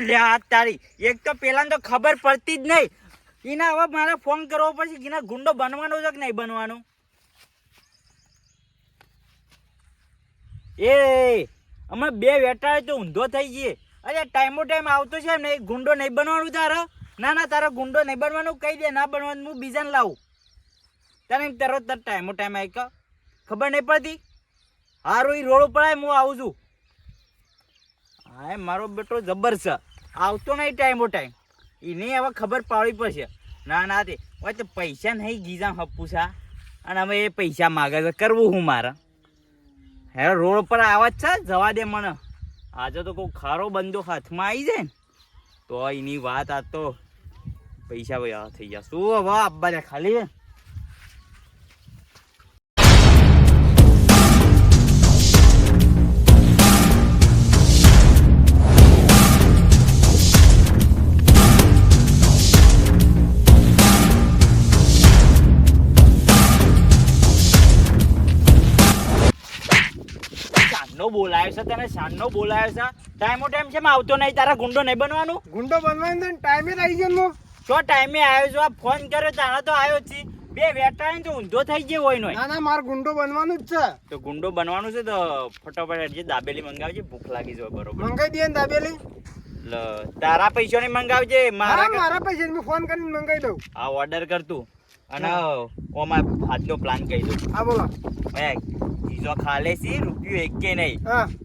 લ્યા તારી એક તો પેલા તો ખબર પડતી જ નહીં. એના હવે મારે ફોન કરવો પછી એના ગુંડો બનવાનો છે કે નહીં બનવાનો? એ અમે બે વેટાળે તો ઊંધો થઈ જઈએ. અરે ટાઈમો ટાઈમ આવતો છે ને ગુંડો નહીં બનવાનું તારે? ના તારો ગુંડો નહીં બનવાનું કહી દે. ના બનવાનું હું બીજાને લાવું. તને તરત ટાઈમો ટાઈમ આવી કે ખબર નહીં પડતી? હારું એ રોડ ઉપર હું આવું છું. હા મારો બેટો જબર છે, આવતો નહીં ટાઈમો ટાઈમ. એને હવે ખબર પાડવી પડશે. ના તે હોય તો પૈસા નહીં ગીજા હપુસા અને હવે એ પૈસા માગે છે. કરવું હું મારે હે રોડ પર આવાજ છે? જવા દે મને. આજે તો કોઈ ખારો બંદો હાથમાં આવી જાય ને તો એની વાત. આ તો પૈસા ભાઈ થઈ ગયા. શું હવે આપવા દે ખાલી. બોલાયો છે તને? શાનનો બોલાયો છે? ટાઈમો ટાઈમ છે આવતો નહીં. તારા ગુંડો નહીં બનવાનું? ગુંડો બનવાનો ટાઈમે જ આવી ગયો. તો ટાઈમે આવ્યો છો? આ ફોન કર્યો તારા તો આવ્યો જ છે. બે વેટા તો ઊંધો થઈ ગયો હોય. ના મારે ગુંડો બનવાનું જ છે. તો ગુંડો બનવાનું છે તો ફટાફટ જે દાબેલી મંગાવજે. ભૂખ લાગી જાય. બરોબર મંગાઈ દે ને દાબેલી. તારા પૈસા ની મંગાવજે. મારા પૈસા મેં ફોન કરીને મંગાઈ દઉં. આ ઓર્ડર કર તું અને ઓમાં આજનો પ્લાન કહી દઉં. હા બોલો. ચીજો ખાલે છે રૂપિયો એક કે નહીં.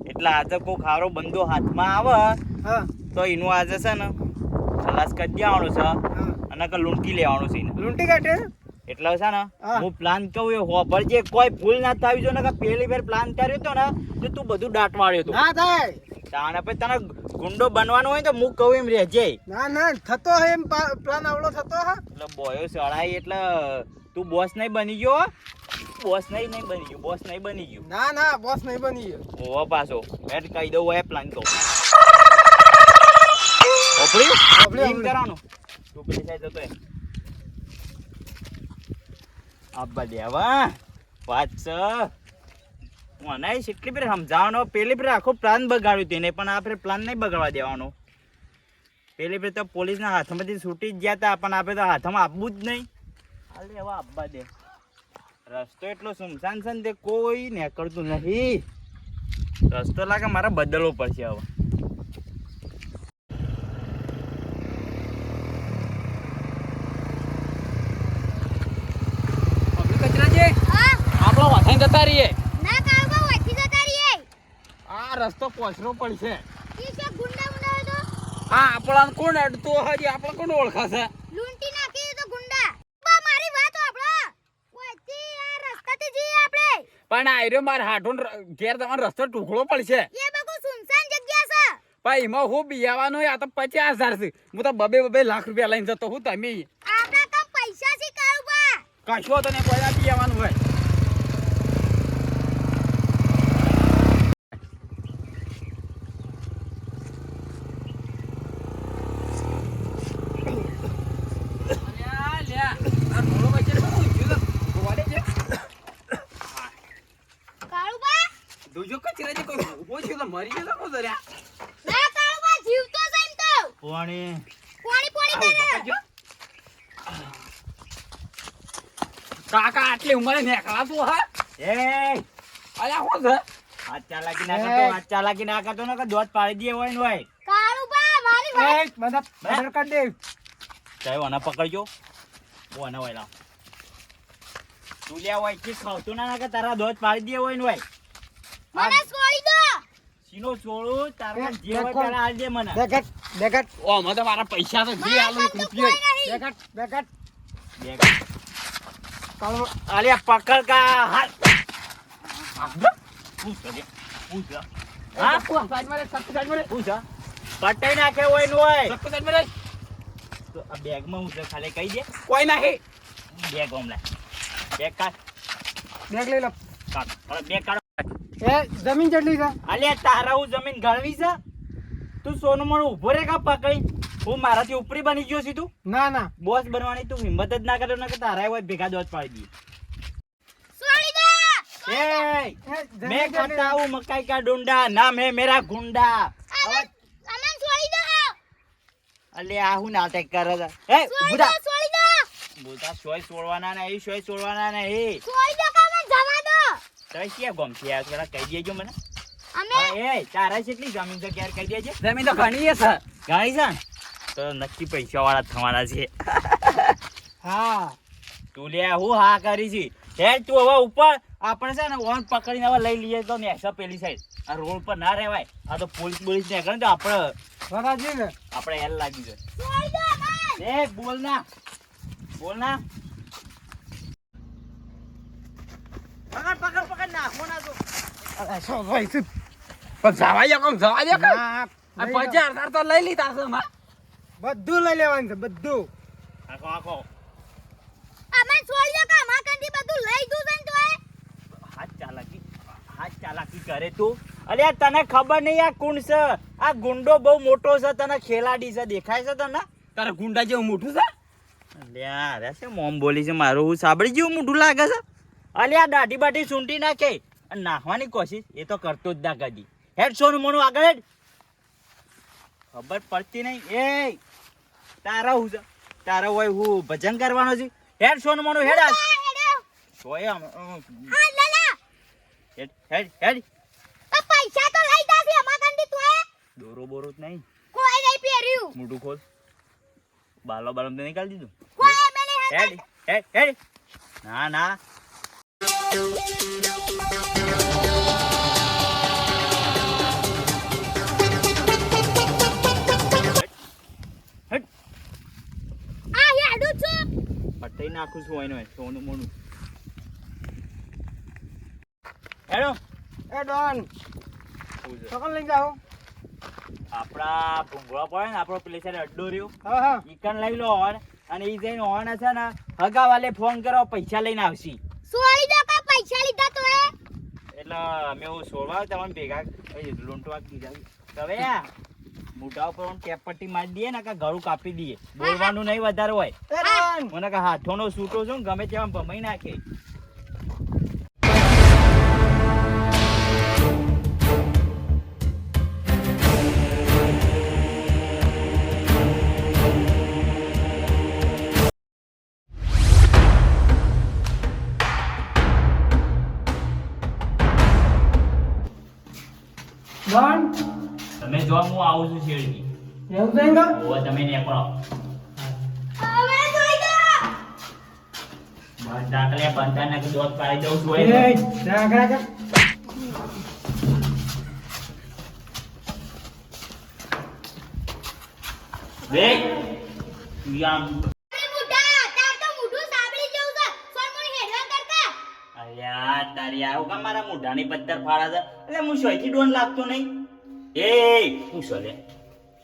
એટલે આજે કોઈ ખારો બંદો હાથમાં આવે તો એનું આજે છે ને ખલાસ કરી દેવાનું છે અને લૂંટી લેવાનું છે. લૂંટી કાઢે એટલે છે ને હું પ્લાન કહું એ હોભળજે. કોઈ ભૂલ ના થાવી જો ને કે પહેલી વાર પ્લાન કર્યો તો ને તો તું બધું દાટવાડ્યો તો. ના થાય તાણે પછી તને ગુંડો બનવાનો હોય તો હું કહું એમ રહેજે. ના થતો હે એમ પ્લાન આવડો થતો હે. એટલે બોયો સળાઈ એટલે તું બોસ નહીં બની ગયો. બોસ નહીં બની ગયો. બોસ નહીં બની ગયો. ના બોસ નહીં બની ગયો. ઓવા પાછો મેં કહી દઉં એ પ્લાન કહું. ઓપડી કરવાનું તું પેલી સાઈડ જતો એ આબા દેવા વાત છે. મને કેટલી ફેર સમજાવવાનો. પેલી ફેર આખો પ્લાન બગાડ્યું તેને પણ આ ફેર પ્લાન નહીં બગાડવા દેવાનો. પેલી ફેર તો પોલીસના હાથમાંથી છૂટી જ ગયા હતા પણ આપણે તો હાથમાં આપવું જ નહીં. હાલે હવે આપવા દે. રસ્તો એટલો સુમસાન છે ને તે કોઈ નીકળતું નથી. રસ્તો લાગે મારે બદલવો પડશે હવે. જતા રહીએ. ના કાળબા ઓછી જતા રહીએ. આ રસ્તો પોછરો પડશે. ઈ કે ગુંડા મુંડા તો આ આપણને કોણ અડતો હજી આપણે કોણ ઓળખાશે? લૂંટી નાખી તો ગુંડા. બા મારી વાત સાંભળો. ઓછી આ રસ્તાથી જઈએ આપણે. પણ આયરો માર હાટોન ઘેર તમારો રસ્તો ટુકડો પડશે. એ બગુ સુનસાન જગ્યા છે. ભાઈ એમાં હું બિયાવાનો આ તો 50,000 છે. હું તો બબે લાખ રૂપિયા લઈને જતો હું. તમે આપડા કમ પૈસા છે કાળબા. કશો તને કોઈ બિયાવાનું હોય. કાકા આટલી ઉંમરે નેકળાતું હા? એ અલ્યા હું છે? આ ચાલાકી ના કરતો ને કે દોત પાડી દે હોય ને હોય. કાળુબા મારી વાત મતલબ બદર કર દે. ચાય ઓના પકડજો. ઓના હોય લાવ. તું લે હોય કે ખાવતો ના કે તારા દોત પાડી દે હોય ને હોય. મને છોડી દો. સીનો છોડું તારા જે હોય પેલા આલ દે મને. દેખટ ઓ મને મારા પૈસા તો જે આલો રૂપિયો. દેખટ અલ્યા પકડ કા હાલ. પટાઈ નાખે હોય નું હોય તો આ બેગમાં હું ખાલી કહી દે. કોઈ નાખી બેગ ઓમલા બેગ કાઢ. બેગ લઈ લો. બેગ કાઢો. એ જમીન કેટલી છે? અલ્યા તારા હું જમીન ગળવી છે? તું સોનું મણ ઉભો રે કા પકડી. હું મારાથી ઉપરી બની ગયો છે તું? ના બોસ બનવાની તું હિંમત જ ના કરે ને કે તારા હોય ભેગા દોત પાડી દી. છોડી દે. એ मैं खाता हूँ मकई का डूंडा, नाम है मेरा गुंडा. अमन छोड़ी दो. અલે આ હું નાટક કરે છે એ છોડી બુડા દો છોડી દો બોલતા સોય છોડવાના નહીં સોય છોડવાના નહીં છોડી દો કામ જવા દો તમે ક્યાં ગમતી આ થોડા કહી દેજો મને અમે હા, એ તારા કેટલી જમીન છે ક્યારે કહી દેજે જમીન તો ઘણી છે ગાડી છે ને? તો નક્કી પૈસા વાળા થવાના છે હા તું લે હું હા કરી છે હેડ તું હવે ઉપર આપણે છે ને ઓન પકડીને હવે લઈ લઈએ તો નેસા પેલી સાઈડ આ રોડ પર ના રહેવાય આ તો પોલીસ બોલીસ ને કરે ને તો વરાજી ને આપણે હેલ લાગી જાય છોડી દો અમન એ બોલ ના પકડ પકડ નાખો ના તો અરે શું ભાઈ તું પણ જવા દે કોમ જવા દે કોમ આ 50,000 તો લઈ લીધા છે માં બધું લઈ લેવાનું છે બધું આખો આખો અમન છોડી દો કામ આ કંદી બધું લઈ દઉં છે ને તોય હાથ ચાલાકી કરે તું અરે તને ખબર નહીં આ કોણ છે આ ગુંડો બહુ મોટો છે તને ખેલાડી છે દેખાય છે તને તારા ગુંડા જેવું મોટું છે અલ્યા અરે છે મોમ બોલી છે મારું હું સાંભળી જેવું મોઢું લાગે છે અલ્યા દાઢી બાઢી સૂંટી નાખે અને નાખવાની કોશિશ એ તો કરતો જ ના કદી હેડ સોનું મોનું આગળ હેડ ખબર પડતી નહીં એ તારા હું છે તારા હોય હું ભજન કરવાનો છે હેડ સોનું મોનું હેડ આ સોય હા લાલા હેડ હેડ હેડ આ પૈસા તો લઈ દા છે અમાર કંદી તોય દોરો બોરો જ નહીં કોઈ નહીં પહેર્યું મોઢું ખોલ બાલો બાલો તો નીકાળી દીધું કોઈ મેને હેડ હેડ હેડ ના ના હેડ આ હેડું છું પટાઈ નાખું છું એનો સોનું મોનું હેડો એ ડોન સકન લઈ જાઓ આપડા ભૂંગળો પડે ને આપણો પેલી સાઈડ અડ્ડો રહ્યો હા હા ઈકન લઈ લો હોન અને ઈ જઈને હોન છે ને હગાવાલે ફોન કરો પૈસા લઈને આવશી છોડી દો કા પૈસા લીધા તોય એટલે અમે હું છોડવા તમને ભેગા લૂંટવા કીધા હવે મોઢા ઉપર ટેપ પટ્ટી મારી દઈએ ને કે ગળું કાપી દઈએ બોલવાનું નહીં વધારે હોય એ ડોન મને કે હાથોનો સૂટો છું ગમે તેમાં ભમાઈ નાખે ડોન તમે જો હું આવું છું શેરડી એવું છે કે ઓ તમે ને પડો હવે છોડી દો દાખલે બંધાને કે દોત પાડી દઉં છું એ જાગરા કે વે યામ અરે મુઢા તાર તો મુઢું સાબળી જેવું છે સોનમોની હેડવા કરતા અલ્યા તારી આવું કા મારા મોઢાની પત્તર ફાડા છે એટલે હું સોયથી ડોન લાગતો નહીં એ હું સોલે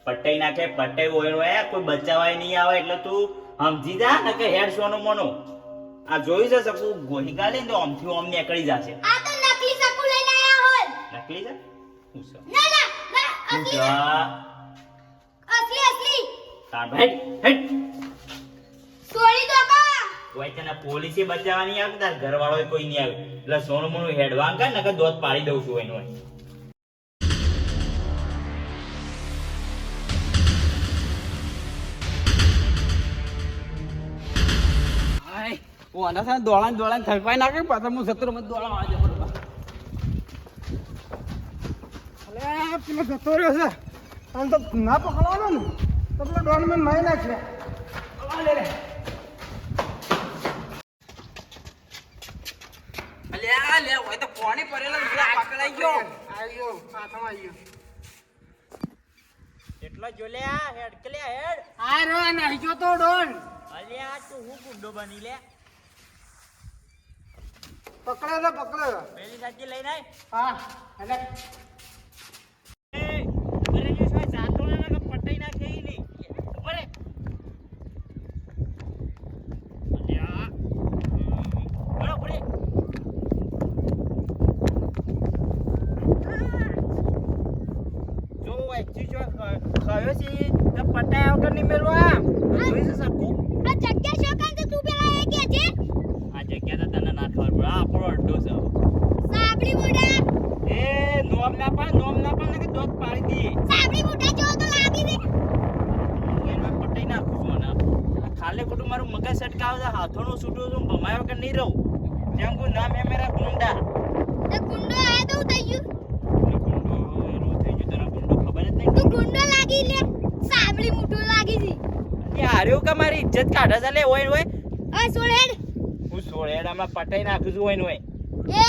પટાઈ નાખે પટાઈ ઓયનો એ કોઈ બચાવાય નહીં આવે એટલે તું સમજી જા ને કે હેડ સોનો મોનો આ જોઈ છે શકું ગોહી ગાલે ને તો આમથી આમ નીકળી જશે આ તો નકલી સકુ લઈને આયા હોય નકલી છે હું સો ના ના ના હું અસલી જા અસલી અસલી તાર ભાઈ હેડ છોડી દો કા કોઈ તને પોલીસે બચાવવાની આવે તાર ઘરવાળો કોઈ નહીં આવે એટલે સોનું મોનું હેડવાન કર ને કે દોત પાડી દઉં છું એનો હાય ઓ આના સાથે દોડાન થરપાઈ નાખે પાછા હું સત્ર મત દોડા આજે પડવા અલે પેલો જતો રહ્યો છે આમ તો ના પકડવાનો ને તો પેલો ડોન મેં મારી નાખે લે લે અલ્યા લે ઓય તો પાણી પડેલો પકડાઈ ગયો આવ્યો હાથમાં આવ્યો એટલો જોલ્યા હેડ કલ્યા હેડ આ રો નાહી ગયો તો ડોન અલ્યા તું હું ગુંડો બની લે પકડ્યો પેલી સાચી લઈને આય હા એટલે એ અરે જો સાહેબ જાતો ને કે પટાઈ નાખે ઈ નહીં ઉપર અલ્યા બરો પડે જો એક્ચુઅલી જો કયો છે તો પટાયા વગર નહીં મેળવા જોઈ છે શકું આ જગ્યા શોકાન તો તું પેલા એ કે છે આ જગ્યા તો તને ના ખબર પડે આ આપણો અડ્ડો છે સાબળી મુઢા એ નોમ ના પણ કે દોત પાડી દઈએ સાબળી મુઢા જો તો લાગી દે એનો મગજ સટકાવ છે હાથોનું છૂટું છું ભમાય વગર નહીં રહું જેમ કોઈ નામ હે મેરા ગુંડા તે ગુંડો આયા તો થઈ ગયું ગુંડો એનું થઈ ગયું તને ગુંડો ખબર જ નહીં તું ગુંડો લાગી લે સાબળી મુઠું લાગી છી એ હાર્યો કે મારી ઇજ્જત કાઢે છે લે ઓય ઓય ઓય સોળેડ હું સોળેડામાં પટાઈ નાખું છું ઓય ઓય એ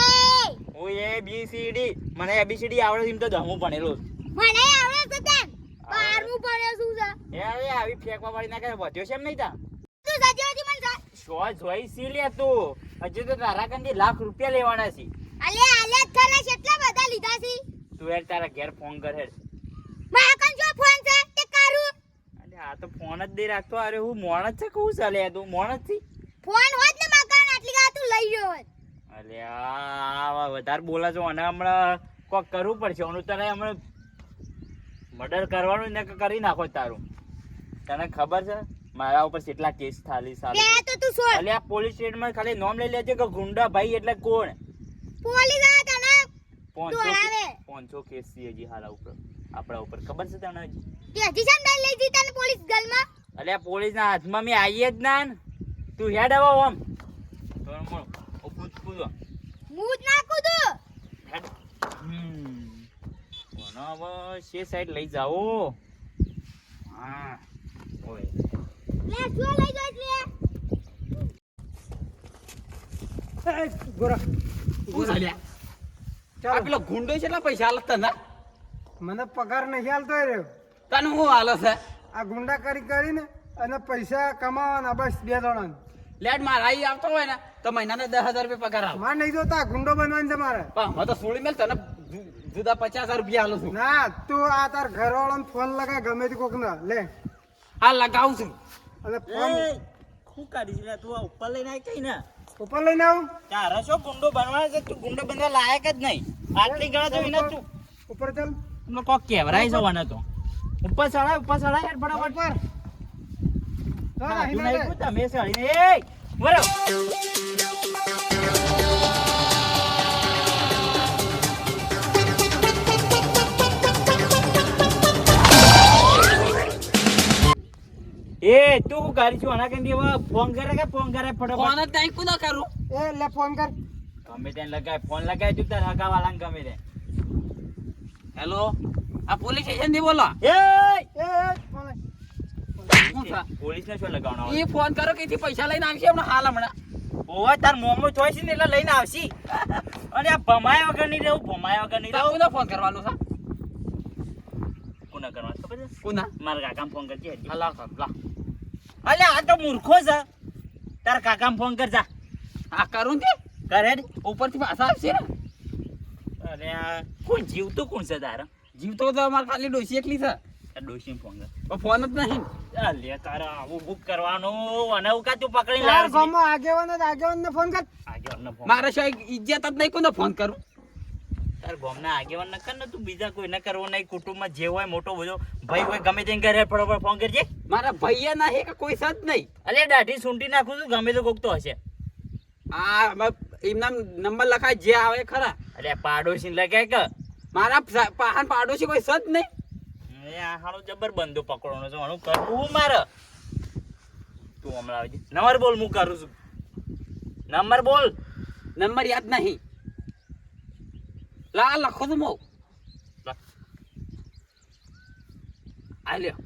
હું એ બી સી ડી મને એબીસીડી આવડે એમ તો દમું ભણેલો મને આવડે છે તન 12મું ભણ્યો છું છે એ હવે આવી ફેંકવા વાળી ના કરે વધ્યો છે એમ નહીં તા તું સજોજી મને શો જોઈ સી લે તું હજી તો તારા કંદી લાખ રૂપિયા લેવાના છે આલે થલે કેટલા બધા લીધા છે તું યાર તારા ઘેર ફોન કરે મારા કન જો ફોન છે તે કારું અરે આ તો ફોન જ દઈ રાખતો અરે હું મોણ જ છે કહું ચાલે તું મોણ જ થી ફોન હોત ને મકાન આટલી ગા તું લઈ ગયો હોત અરે આ વધારે બોલા છો અને હમણાં કોક કરવું પડશે હું તને હમણાં મર્ડર કરવાનું ને કરી નાખો તારું તને ખબર છે મારા ઉપર કેટલા કેસ થાલી સાલી બે તો તું છોડ અલે આ પોલીસ સ્ટેશનમાં ખાલી નામ લઈ લેજે કે ગુંડા ભાઈ એટલે કોણ પોલીસ આ તને 500 કેસ છે હજી હાલા ઉપર આપણા ઉપર ખબર છે તને હજી તે હજી સામ લઈ લઈ જી તને પોલીસ ગલમાં અલે આ પોલીસના હાથમાં મે આવીએ જ ના ને. તું હેડ આવો ઓમ તો મોણ ઓ કૂદો મૂજ નાખું તું હેડ કોનો હવે શે સાઈડ લઈ જાઓ હા ઓય લે જો લઈ જો એટલે ગોરા ચાલ્યા આ ચાલ પેલો ગુંડો છે એટલા પૈસા આલત તને મને પગાર નહીં હાલતો રહ્યો તને હું હાલે છે આ ગુંડા કરીને અને પૈસા કમાવાના બસ 2 જણા લેટ મારા આઈ આવતો હોય ને તો મહિનાને 10,000 રૂપિયા પગાર આવ માર નહીં જોતા ગુંડો બનવાનું છે મારે પણ હું તો સોળી મેલ તને જુદા 50,000 રૂપિયા આલું છું ના તું આ તાર ઘરવાળાને ફોન લગાય ગમે તે કોક ના લે આ લગાવું છું અને ફોન શું કાઢી છે તું આ ઉપર લઈને આવી કઈ ને ઉપર લઈને આવું તારે શું ગુંડો બનવાનો છે તું ગુંડો બનવા લાયક જ નહીં આટલી ગણા તો વિના તું ઉપર ચાલ મને કોક કહેવરાય છે વાને તો ઉપર ચડાય યાર ફટાફટ ઉપર ચાલ ના, તું અહીં નહીં કૂદતા, મેં ચડીને એ વરો એ તું હું ગાડી છું આના કંઈ હવે ફોન કરે ફટાફટ ફોન જ નહીં કુદા કરું એ લે ફોન કર ગમે તેને લગાય ફોન લગાય તું તાર હગાવાલાને ગમે તે હેલો આ પોલીસ સ્ટેશન થી બોલો એ ફોન પોલીસ ને શું લગાવવાનો એ ફોન કરો કે થી પૈસા લઈને આવશે હમણાં હાલ હમણાં ઓય તાર મોમો ચોય છે ને એટલે લઈને આવશી અને આ ભમાયા વગર નહીં રહું કોને ફોન કરવાનો છે કોને કરવાનું ખબર છે કોના મારા કાકાને ફોન કરજે હલા લા અલ્યા આ તો મૂર્ખો છે તાર કાકાને ફોન કરજા આ કરું કે કરે ઉપરથી પાછા આવશે ને અરે આ કોણ જીવતું કોણ છે તારા જીવતો તો અમારે ખાલી ડોસી એકલી છે આ ડોશીને ફોન કર પણ ફોન જ નહીં અલ્યા તારા આવું બુક કરવાનું અને હું કા તું પકડીને તાર લાવશી ગામમાં આગેવાનને ફોન કર આગેવાનને ફોન મારે શું ઇજ્જત જ નહીં કોને ફોન કરું તાર ગામના આગેવાન ન કર ને તું બીજા કોઈને કરવો નહીં કુટુંબમાં જે હોય મોટો બધો ભાઈ હોય ગમે તેને ઘરે ફટાફટ ફોન કરજે મારા ભૈયા નહીં કે કોઈ છે જ નહીં અલ્યા દાઢી સૂંટી નાખું છું ગમે તો કોક તો હશે આ એમના નંબર લખાય જે આવે ખરા અલ્યા પાડોશી લગાય કે મારા પાહન પાડોશી કોઈ છે જ નહીં એ આ હાલો જબર બંધો પકડવાનો છે આનું કરવું મારે તું હમણાં આવજે નંબર બોલ હું કરું છું નંબર બોલ નંબર યાદ નહીં લા લખો તો મો આ લ્યો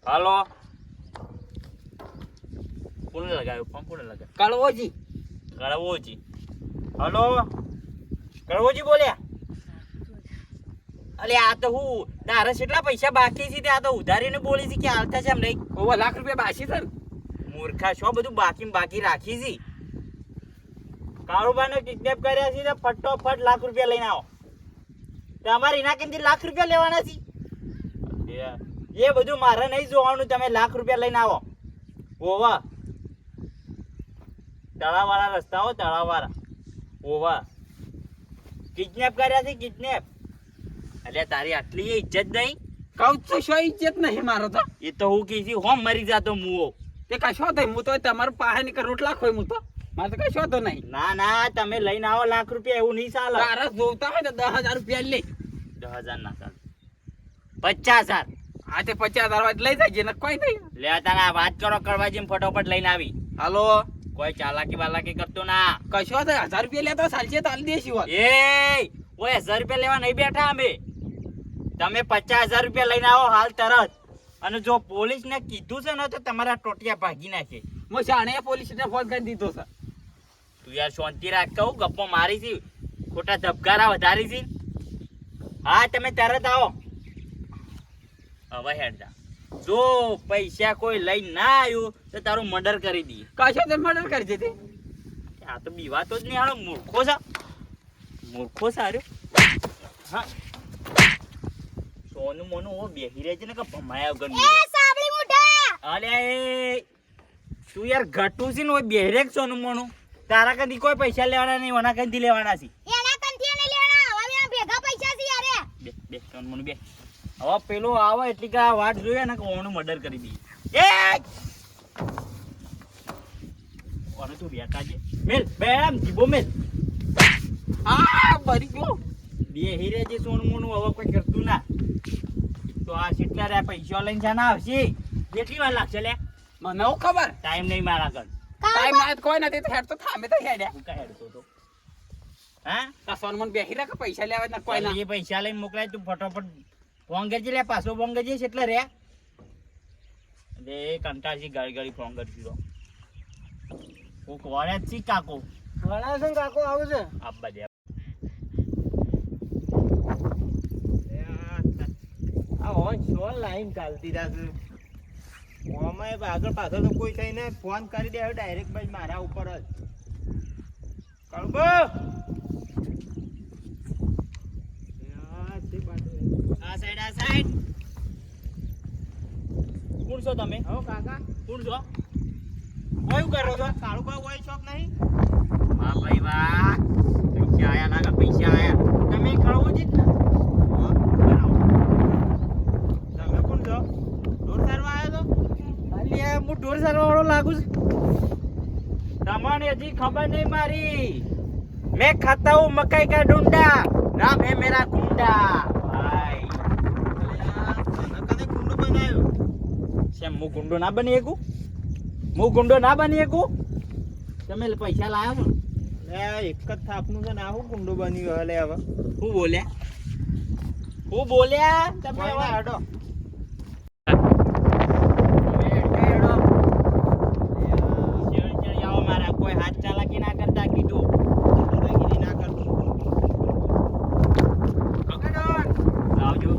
હાલો કોને લગાવ્યો ફોન કોને લગાવ્યો કળવોજી કળવોજી હલો કળવોજી બોલ્યા અલે આ તો હું તારે કેટલા પૈસા બાકી છે તે આ તો ઉધારીને બોલી છે કે હાલતા છે એમ નહીં ઓવા લાખ રૂપિયા બાસી છે ને મૂર્ખા છો બધું બાકી રાખી છે કાળુબાને કિડનેપ કર્યા છે તો ફટોફટ લાખ રૂપિયા લઈને આવો તમારે એના કેમથી લાખ રૂપિયા લેવાના છે એ બધું મારે નહીં જોવાનું તમે લાખ રૂપિયા લઈને આવો ઓવા તળાવવાળા રસ્તાઓ તળાવવાળા ઓવા કિડનેપ કર્યા છે કિડનેપ અલ્યા તારી આટલી ઇજ્જત નહીં કહું છું શું ઇજ્જત નહીં મારો તો એ તો હું કીધી હોમ મરી જાતો મુઓ તે કશો તો હું તો તમારું પાસે ની રોટલા ખોય હું તો મારે તો કશો તો નહીં ના તમે લઈને આવો લાખ રૂપિયા એવું નહીં ચાલે તારા જોતા હોય તો 10,000 રૂપિયા લે 10,000 ના ચાલે 50,000 આ તે 50,000 વાળી લઈ જાય ને કોઈ નહીં. લે તારા વાત કરો કરવા જેમ ફટોફટ લઈને આવી. હાલો કોઈ ચાલાકી બાલાકી કરતો ના. કશો તો 1000 રૂપિયા લેતો ચાલશે તો આલી દેશું વાત. એ ઓય 1000 રૂપિયા લેવા નહીં બેઠા અમે. તમે 50,000 રૂપિયા લઈને આવો હાલ તરત. અને જો પોલીસ ને કીધું છે ને તો તમારા ટોટિયા ભાગી નાખે. હું શાણે પોલીસને ફોન કરી દીધો છે. તું યાર શાંતિ રાખ કહું, ગપ્પો મારી છે ખોટા ધબકારા વધારી છે. હા તમે તરત આવો. હવે હેડ જા. જો પૈસા કોઈ લઈ ના આવ્યું તો તારું મર્ડર કરી દઈએ. કશો તો મર્ડર કરી દીધી. આ તો બીવાતો જ નહીં, હાલો મૂર્ખો છે. મૂર્ખો સાર્યો. હા સોનું મોનું ઓ બેહી રહે છે ને કે ભમાયા વગર એ સાબળી મુઠા અલે એ તું યાર ઘટું છે ને ઓય બેહી રહે સોનું મોનું. તારા કદી કોઈ પૈસા લેવાના નહીં, ઓના કદી લેવાના છે. એના કંથી ને લેણા હવે આ ભેગા પૈસા છે યાર બે બે સોનું મોનું બે. હવે પેલો આવે એટલી કે આ વાટ જોઈએ ને કે ઓનું મર્ડર કરી દઈએ. એ ઓને તું બેઠા છે મેલ બેરામ જીબો મેલ. આ મરી ગયો. બેહી રહે છે સોનું મોનું, હવે કોઈ કરતું ના. તો આ કેટલા રે પૈસા લઈને જાના આવશે? કેટલી વાર લાગશે લે? મને હું ખબર. ટાઈમ નહીં મારા કર. ટાઈમ ના કોઈ નથી તો હેડ તો થામે તો હેડ્યા. હું કા હેડતો તો હા તા સોનમન બેહી રહે કે પૈસા લેવા ના કોઈ ના. એ પૈસા લઈને મોકલાય તું ફટોફટ ફોન કરજે લે. પાછો ફોન કરજે એટલે રે એ કંટાળી ગાડી ગાડી ફોન કરજો. હું કોણે જ છી કાકો ઘણા છે ને કાકો આવું છે. આપવા દે. આ હોન શોલ લાઈન ચાલતી રહેશે. ઓમાય આગળ પાછળ તો કોઈ થઈને ફોન કરી દે ડાયરેક્ટ ભાઈ મારા ઉપર જ. કળબો આ સાઈડ કોણ છો તમે? હો કાકા કોણ છો? કોઈ કરો છો? કાળુ બા હોય શોપ નહીં. વાહ ભાઈ વાહ, પૈસા આયા લાગે, પૈસા આયા. તમે કળવો જ ને? તમે કોણ છો? ઢોર સારવા આવ્યો તો? અલ્યા હું ઢોર સારવા વાળો લાગુ છું. તમને હજી ખબર નહીં મારી. मैं खाता हूँ मकई का डूंडा, नाम है मेरा गुंडा भाई. કને કુંડો બનાવ્યો? સેમ હું ગુંડો ના બની શકું? હું ગુંડો ના બની શકું? તમે પૈસા લાવ્યા છો? લે એક જ થાપનું છે ને આવું કુંડો બન્યું હલે હવે. હું બોલ્યા? હું બોલ્યા? તમે કોઈ ના હડો. મારા કોઈ હાથ ચાલાકી ના કરતા કીધું. દાદાગીરી ના કરતો. આવજો.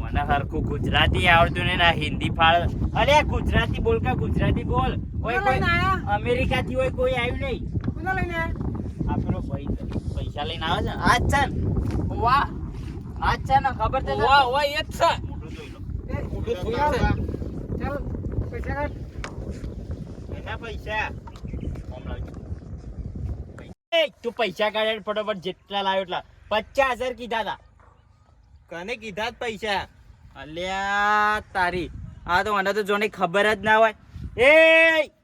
મને હરખું ગુજરાતી આવડતું ને ના હિન્દી ફાળ. અરે ગુજરાતી બોલ કે ગુજરાતી બોલ. કોઈ કોઈ અમેરિકાથી હોય કોઈ આવ્યું નહીં. આ પેલો ભાઈ છે. પૈસા લઈને આવે છે. આજ છે ને? વાહ આજ છે ને? ખબર છે ને? વાહ વાહ એ જ છે. મોટું જોઈ લો. મોટું જોઈ છે. એના પૈસા ફોર્મ લાવજો. એ તું પૈસા કાઢે ફટોફટ જેટલા લાવ્યો એટલા. 50,000 કીધા હતા. કને કીધા જ પૈસા? અલ્યા તારી આ તો મને તો જોને ખબર જ ના હોય. એ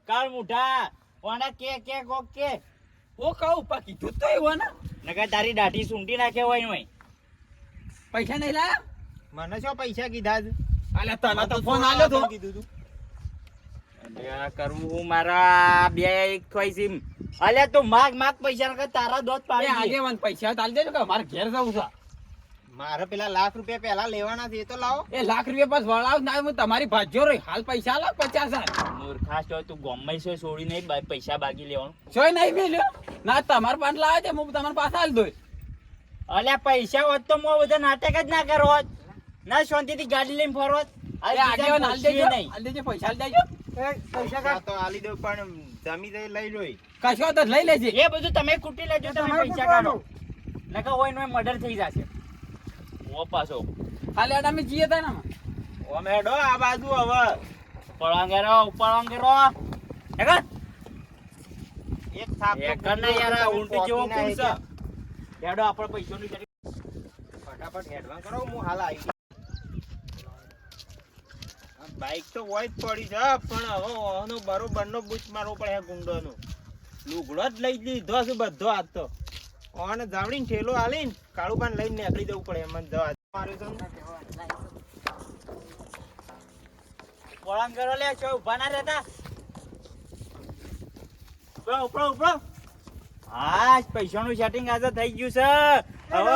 કાળ મુઠા ઓના કે કોક કે ઓ કહું પા કીધું તો એવું ને. નકર તારી દાઢી સૂંટી નાખે હોય ને. પૈસા નહીં લાયા? મને શું પૈસા કીધા જ? અલ્યા તને તો ફોન આલ્યો તો. કીધું તું. અલ્યા કરવું હું મારા બે એક થોઈ સીમ. અલ્યા તું માગ પૈસા નકર તારા દોત એ પાડી દે. આગેવાન પૈસા તાલી દેજો કે મારે ઘેર જવું છે. મારે પેલા ₹1,00,000 પહેલા લેવાના છે એ તો લાવો. એ ₹1,00,000 પાસ વળાવ ના હું તમારી ભાજ્યો રહી. હાલ પૈસા લાવ 50,000. મૂર્ખાસ હોય તું ગમે છે છોડી નહીં પૈસા બાકી લેવાનું. જોઈ નહીં મેલ્યો ના તમારે પાંચ લાવે છે હું તમારે પાછા હાલ દોય. અલ્યા પૈસા હોત તો હું બધા નાટક જ ના કરો હોત. ના શાંતિથી ગાડી લઈને ફરો હોત. એ આગેવાન હાલ દેજો હાલ દેજો પૈસા હાલ દેજો. પૈસા તો આલી દો પણ જમી જઈ લઈ લો. કશો તો લઈ લેજે. એ બધું તમે કૂટી લેજો. તમે પૈસા કાઢો નકર હોય ને મર્ડર થઈ જશે. ઓ પાછો હાલ એડા અમે જઈએ તા ને ઓ મેડો આ બાજુ હવે ઉપળવાંગેરો નકર એક થાપ એ કરના યાર આ ઊંટી જેવો કોણ છે? હેડો આપણે પૈસાની ફટાફટ હેડવાન કરો હું હાલ આવી. બાઈક તો હોય જ પડી છે પણ હવે ઓનો બરોબરનો બૂચ મારવો પડે ગુંડોનો. લુગડો જ લઈ લીધો છે બધો આજ તો. ઓને જાવડીને ઠેલો હાલીને કાળુબાન લઈને નીકળી જવું પડે એમ જ. મારું છે ને. વળાંગ કરો લે છો ઊભા ના રહેતા ઉપરો ઉપરો હા પૈસાનું સેટિંગ આજે થઈ ગયું છે હવે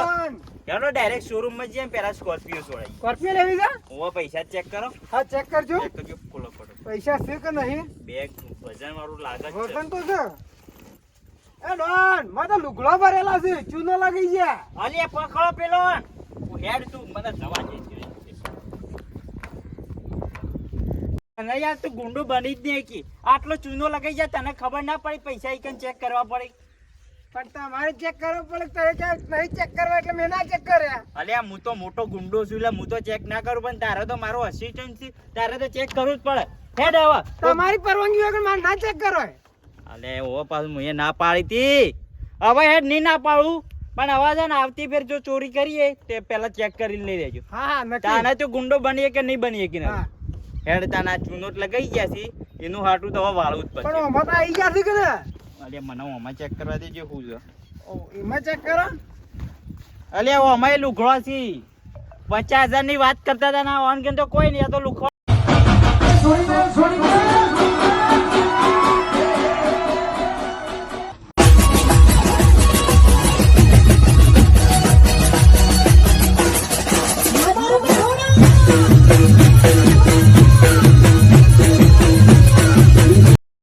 ચાલો ડાયરેક્ટ શોરૂમ માં જઈએ પેલા સ્કોર્પિયો છોડાઈ સ્કોર્પિયો લેવી છે? ઓવા પૈસા ચેક કરો હા ચેક કરજો. ચેક કરજો ખોલો ખોલો પૈસા છે કે નહીં? બેગ વજન વાળું લાગે છે વજન તો છે. એ ડોન માં તો લુગડો ભરેલા છે, ચૂનો લાગી ગયા. અલી પકડો પેલો હેડ તું મને જવા દે અને યાર તું ગુંડો બની જ નહીં કી આટલો ચૂનો લગાઈ જાય તને ખબર ના પડી પૈસા ઈકન ચેક કરવા પડે પણ તમારે ચેક કરવો પડે. તમે ક્યાં નહીં ચેક કરવા એટલે મેં ના ચેક કર્યા. અલ્યા હું તો મોટો ગુંડો છું એટલે હું તો ચેક ના કરું પણ તારે તો મારો અસિસ્ટન્ટ છે તારે તો ચેક કરવું જ પડે હેડ હવે તમારી પરવાનગી વગર મારે ના ચેક કરો. અલે ઓ પાછું મુએ ના પાડી તી હવે હેડ નહીં ના પાડું પણ હવે છે ને આવતી ફેર જો ચોરી કરીએ તે પેલા ચેક કરીને લઈ લેજો હા હા નક્કી. તાને તો ગુંડો બનીએ કે નહીં બનીએ કે હા. હેડ તાના ચૂનો લગાઈ ગયા છે એનું હાટું તો હવે વાળવું જ પણ પડશે આમાં તો આવી ગયા છે કે ને? અલે મને ઓમાં ચેક કરવા દેજો શું છે ઓ, એમાં ચેક કરો. અલે ઓમાં લુખડો છે 50,000 ની વાત કરતા હતા ના ઓન કે તો કોઈ નહીં આ તો લુખડો